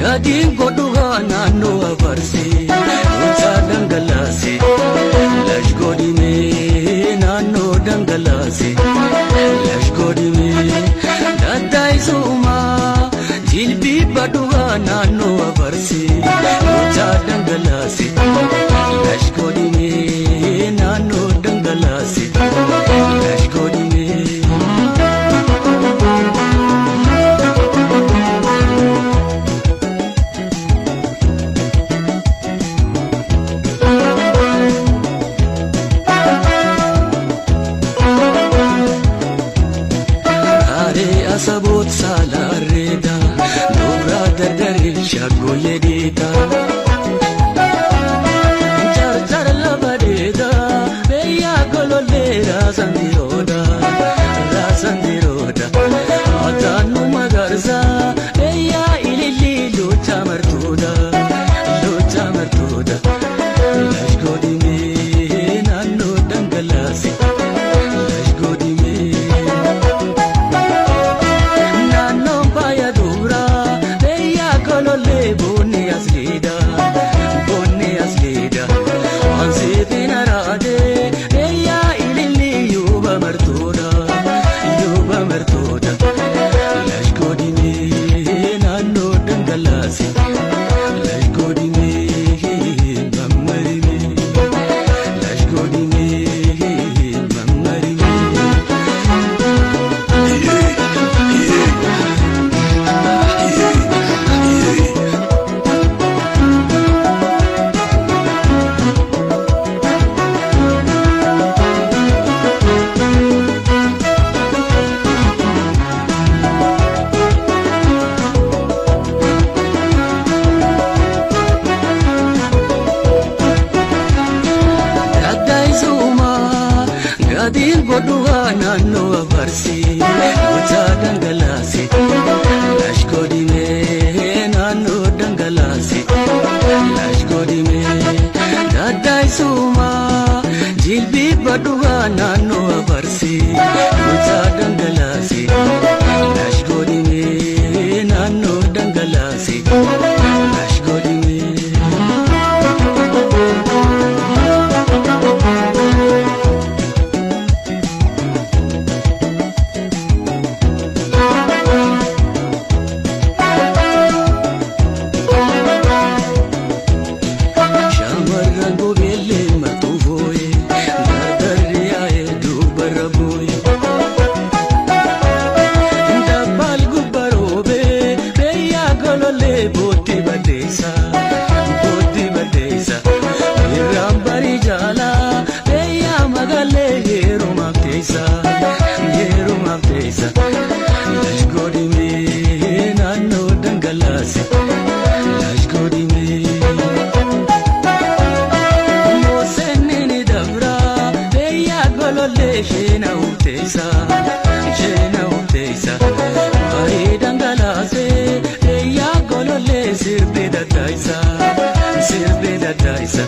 Gadin goduga nano avarse ucha dangalase lash godime nano dangalase lash godime dadai suma jilbi baduga nano avarse ucha dangalase lash godime nano dangalase lash godime Sabot salareda Nora dardari shago yedita Char char labadeda Beya gololera sandiroda Atanu magarza Beya ilili lucha martuda Lash godime nano dangalasi Lash godime Bonni aslida Ansi pinarade Eya ilili yuba martoda Lash godime nano dangalasi Lash godime mammarime Lash godime mammarime Gadin goduga nano avarse ucha dangalase lash godime nano dangalase lash godime dadai suma jilbi baduga nano avarse ucha dangalase lash godime nano dangalase lash godime Boti badesa Irambari jala Beya magale Yeru maptesa Lash godime nano dangalase Lash godime Mosenini dabra Beya golole Shena utesa Bari dangalase Sirbe da daisa